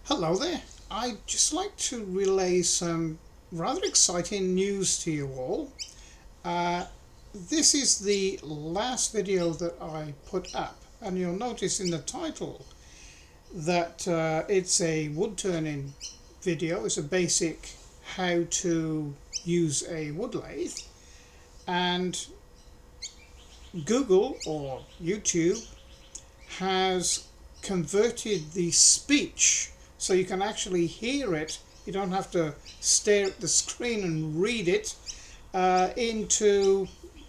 Hello there. I'd just like to relay some rather exciting news to you all. This is the last video that I put up, and you'll notice in the title that it's a wood turning video. It's a basic how to use a wood lathe, and Google or YouTube has converted the speech so you can actually hear it. You don't have to stare at the screen and read it into,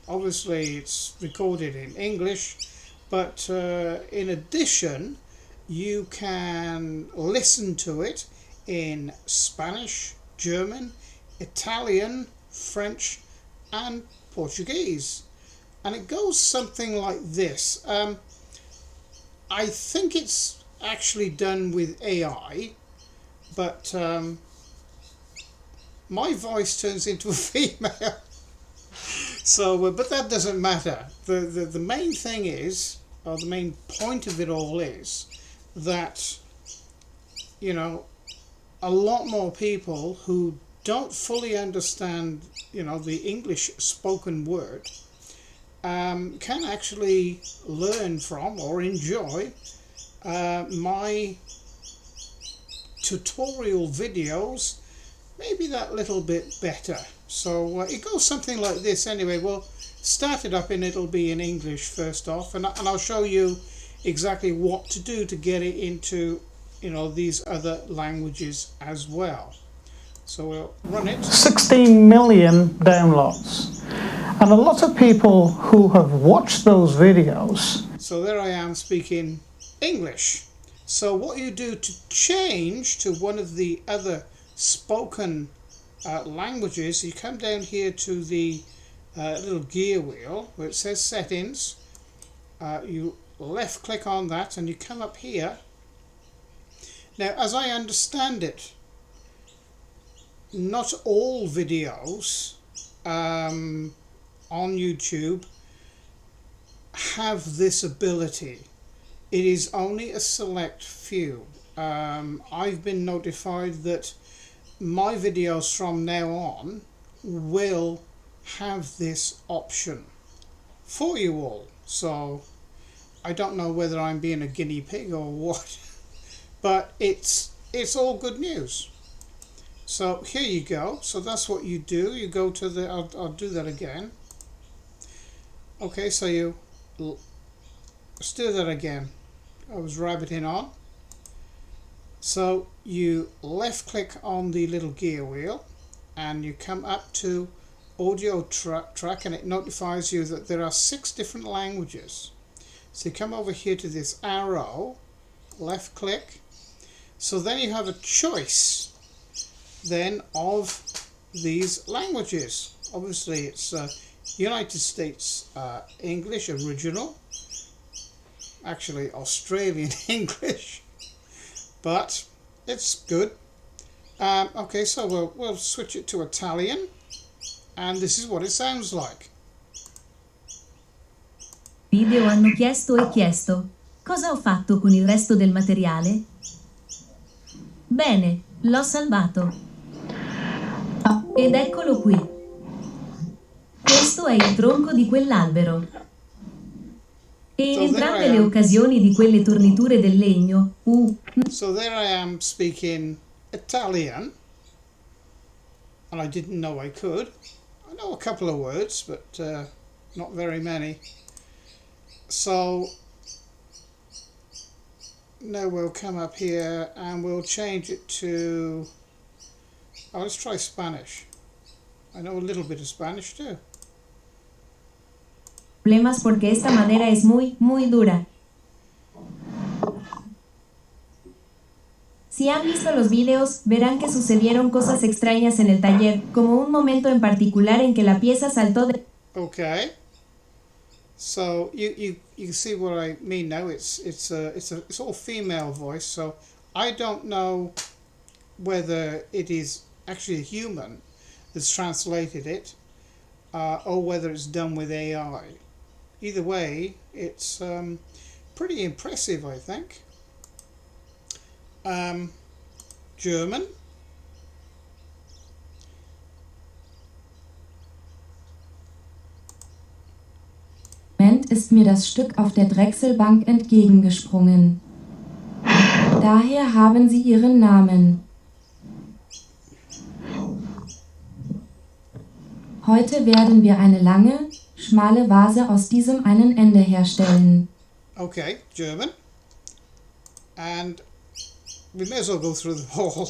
obviously it's recorded in English, but in addition you can listen to it in Spanish, German, Italian, French and Portuguese, and it goes something like this. I think it's actually done with AI, but my voice turns into a female. So, but that doesn't matter. The main thing is, or the main point of it all is, that, you know, a lot more people who don't fully understand, you know, the English spoken word can actually learn from or enjoy my tutorial videos maybe that little bit better. So it goes something like this anyway. We'll start it up and it'll be in English first off, and I'll show you exactly what to do to get it into, you know, these other languages as well. So we'll run it. 16 million downloads, and a lot of people who have watched those videos. So there I am speaking English. So what you do to change to one of the other spoken languages, you come down here to the little gear wheel where it says settings. You left click on that and you come up here. Now, as I understand it, not all videos on YouTube have this ability. It is only a select few. I've been notified that my videos from now on will have this option for you all. So I don't know whether I'm being a guinea pig or what, but it's all good news. So here you go. So that's what you do. You go to the, I'll do that again. Okay, so you, let's do that again. I was rabbiting on. So you left click on the little gear wheel and you come up to audio track, and it notifies you that there are 6 different languages. So you come over here to this arrow, left click. So then you have a choice then of these languages. Obviously it's United States English original, actually Australian English, but it's good. Okay, so we'll switch it to Italian, and this is what it sounds like. Video hanno chiesto e chiesto: cosa ho fatto con il resto del materiale? Bene, l'ho salvato. Ed eccolo qui. Questo è il tronco di quell'albero. E in entrambe le occasioni di quelle torniture del legno, So there I am speaking Italian, and I didn't know I could. I know a couple of words, but not very many. So now we'll come up here and we'll change it to, oh, let's try Spanish. I know a little bit of Spanish too. Problemas porque esta madera es muy dura. Si han visto los videos, verán que sucedieron cosas extrañas en el taller, como un momento en particular en que la pieza saltó de... Okay. So you see what I mean now. It's all female voice. So I don't know whether it is actually a human that's translated it, or whether it's done with AI. Either way, it's pretty impressive, I think. German. Moment ist mir das Stück auf der Drechselbank entgegengesprungen. Daher haben sie ihren Namen. Heute werden wir eine lange, schmale Vase aus diesem einen Ende herstellen. Okay, German. And we may as well go through the whole.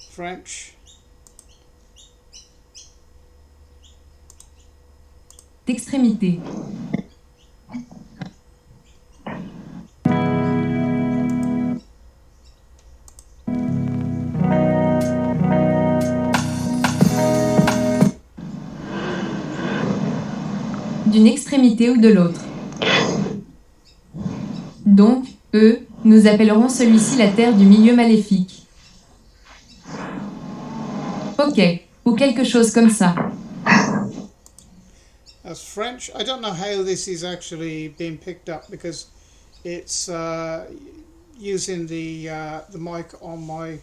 French. D'extrémité. D'une extrémité ou de l'autre. Donc, eux, nous appellerons celui-ci la terre du milieu maléfique. Ok, ou quelque chose comme ça. That's French. I don't know how this is actually being picked up because it's using the mic on my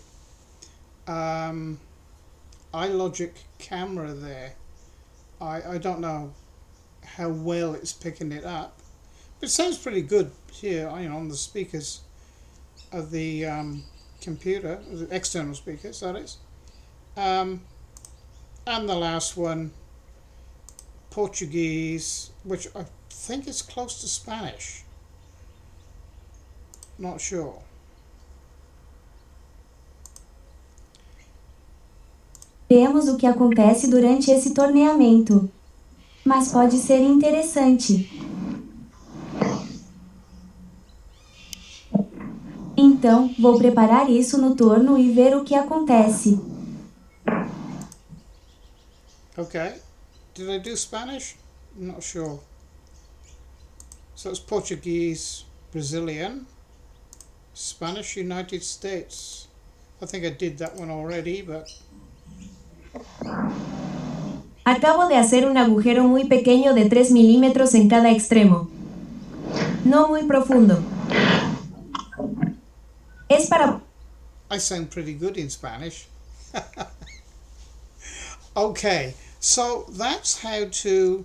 iLogic camera there. I don't know how well it's picking it up, but it sounds pretty good here, on the speakers of the computer, the external speakers, that is. And the last one, Portuguese, which I think is close to Spanish. Not sure. Vemos o que acontece durante esse torneamento. Mas pode ser interessante. Então, vou preparar isso no torno e ver o que acontece. Okay. Did I do Spanish? I'm not sure. So it's Portuguese, Brazilian, Spanish, United States. I think I did that one already, but... Acabo de hacer un agujero muy pequeño de 3 milímetros en cada extremo. No muy profundo. Es para... I sound pretty good in Spanish. Okay, so that's how to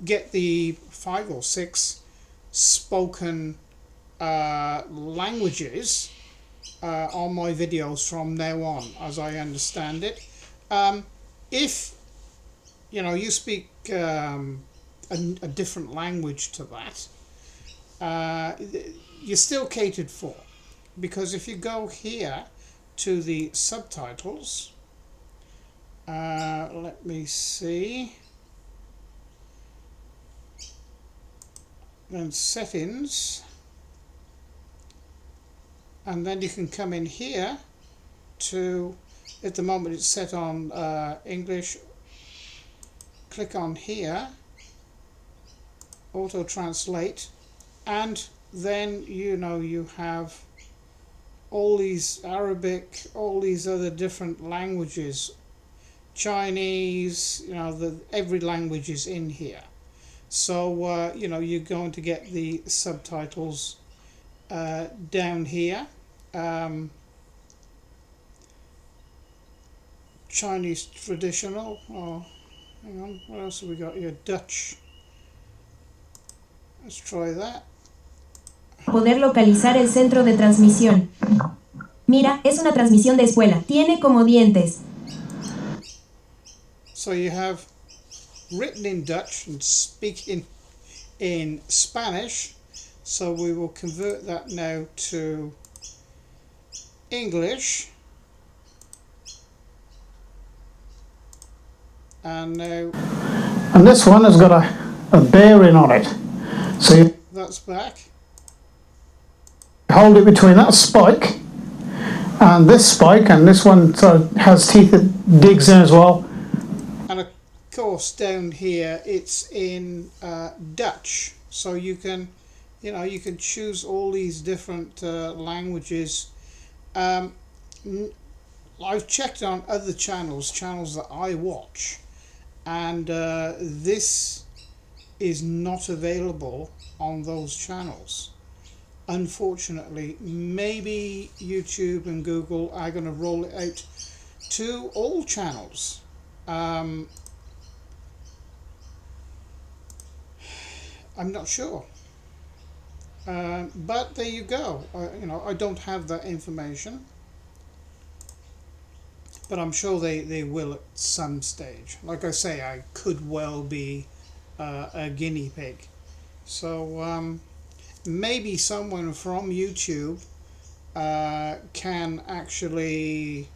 get the 5 or 6 spoken languages on my videos from now on, as I understand it. If you speak a different language to that, you're still catered for, because if you go here to the subtitles, let me see, then settings, and then you can come in here to, at the moment it's set on English, click on here, auto translate, and then you have all these Arabic, all these other different languages, Chinese, every language is in here. So you're going to get the subtitles down here. Chinese traditional. Oh, hang on, what else have we got here? Dutch. Let's try that. Poder localizar el centro de transmisión. Mira, es una transmisión de espuela. Tiene como dientes. So you have written in Dutch and speaking in Spanish. So we will convert that now to English. And now... And this one has got a bearing on it. So you that's back. hold it between that spike and this spike, and this one has teeth that digs in as well. And of course down here it's in Dutch, so you can choose all these different languages. I've checked on other channels that I watch, and this is not available on those channels. unfortunately, maybe YouTube and Google are going to roll it out to all channels. I'm not sure. But there you go. You know, I don't have that information, but I'm sure they will at some stage. Like I say, I could well be a guinea pig. So maybe someone from YouTube can actually,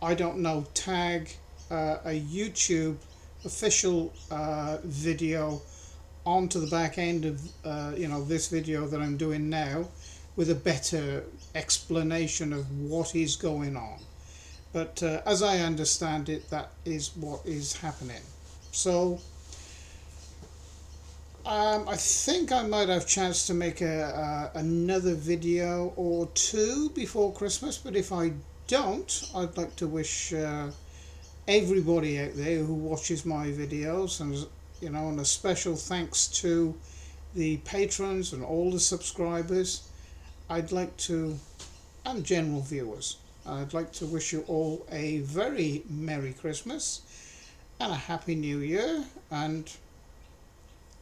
I don't know, tag a YouTube official video onto the back end of you know, this video that I'm doing now, with a better explanation of what is going on. But as I understand it, that is what is happening. So I think I might have a chance to make another video or two before Christmas, but if I don't, I'd like to wish everybody out there who watches my videos, and you know, and a special thanks to the patrons and all the subscribers. I'd like to, and general viewers, I'd like to wish you all a very Merry Christmas and a Happy New Year, and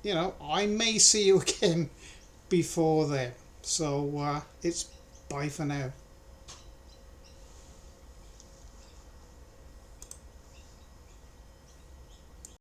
you know, I may see you again before then. So it's bye for now.